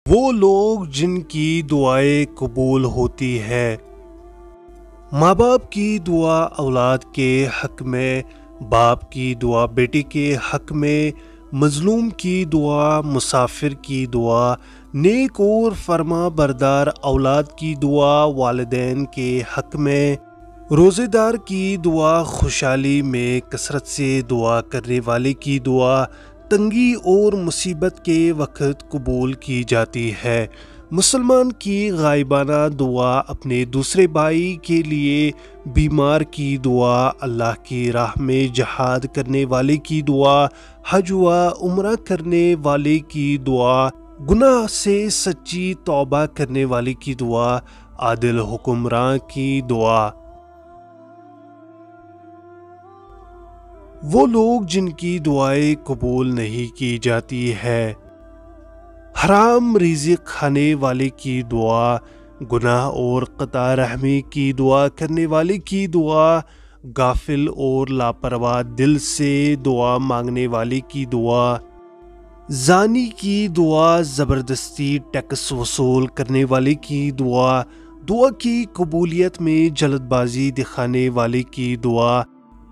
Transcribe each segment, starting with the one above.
وہ لوگ جن کی دعائیں قبول ہوتی ہے۔ ماں باپ کی دعا اولاد کے حق میں، باپ کی دعا بیٹے کے حق میں، مظلوم کی دعا، مسافر کی دعا، نیک اور فرما بردار اولاد کی دعا والدین کے حق میں، روزے دار کی دعا خوشحالی میں کثرت سے دعا کرنے والے کی دعا تنگی اور مصیبت کے وقت قبول کی جاتی ہے۔ مسلمان کی غائبانہ دعا، اپنے دوسرے بھائی کے لیے بیمار کی دعا، اللہ کی راہ میں جہاد کرنے والے کی دعا، حج و عمرہ کرنے والے کی دعا، گناہ سے سچی توبہ کرنے والے کی دعا، عادل حکمراں کی دعا۔ وہ لوگ جن کی دعائیں قبول نہیں کی جاتی ہے، حرام رزق کھانے والے کی دعا، گناہ اور قطع رحمی کی دعا کرنے والے کی دعا، غافل اور لاپرواہ دل سے دعا مانگنے والے کی دعا، زانی کی دعا، زبردستی ٹیکس وصول کرنے والے کی دعا، دعا کی قبولیت میں جلد بازی دکھانے والے کی دعا،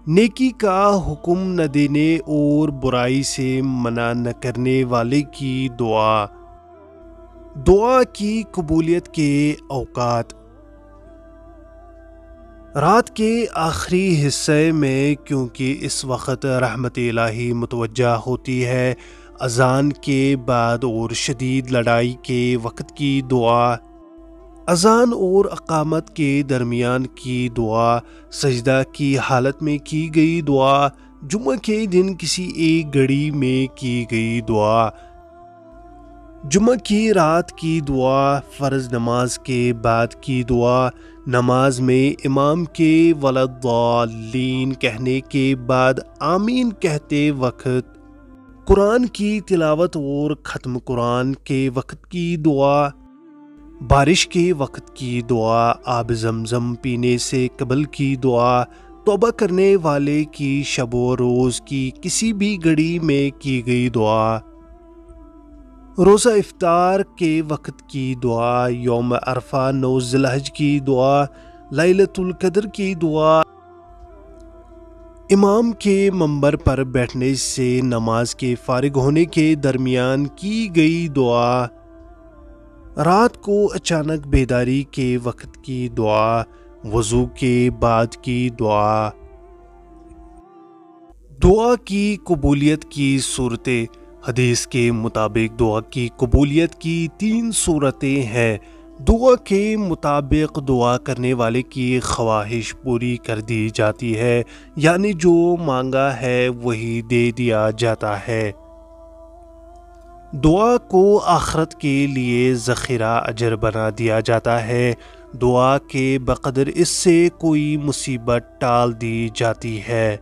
نیکی کا حکم نہ دینے اور برائی سے منع نہ کرنے والے کی دعا۔ دعا کی قبولیت کے اوقات: رات کے آخری حصے میں، کیونکہ اس وقت رحمت الہی متوجہ ہوتی ہے۔ اذان کے بعد اور شدید لڑائی کے وقت کی دعا، اذان اور اقامت کے درمیان کی دعا، سجدہ کی حالت میں کی گئی دعا، جمعہ کے دن کسی ایک گھڑی میں کی گئی دعا، جمعہ کی رات کی دعا، فرض نماز کے بعد کی دعا، نماز میں امام کے وَلَضَّالِّينَ کہنے کے بعد آمین کہتے وقت، قرآن کی تلاوت اور ختم قرآن کے وقت کی دعا، بارش کے وقت کی دعا، آب زمزم پینے سے قبل کی دعا، توبہ کرنے والے کی شب و روز کی کسی بھی گھڑی میں کی گئی دعا، روزہ افطار کے وقت کی دعا، یوم عرفہ 9 ذی الحج کی دعا، لیلۃ القدر کی دعا، امام کے منبر پر بیٹھنے سے نماز کے فارغ ہونے کے درمیان کی گئی دعا، رات کو اچانک بیداری کے وقت کی دعا، وضو کے بعد کی دعا۔ دعا کی قبولیت کی صورتیں: حدیث کے مطابق دعا کی قبولیت کی 3 صورتیں ہیں۔ دعا کے مطابق دعا کرنے والے کی خواہش پوری کر دی جاتی ہے، یعنی جو مانگا ہے وہی دے دیا جاتا ہے۔ دعا کو آخرت کے لیے ذخیرہ اجر بنا دیا جاتا ہے۔ دعا کے بقدر اس سے کوئی مصیبت ٹال دی جاتی ہے۔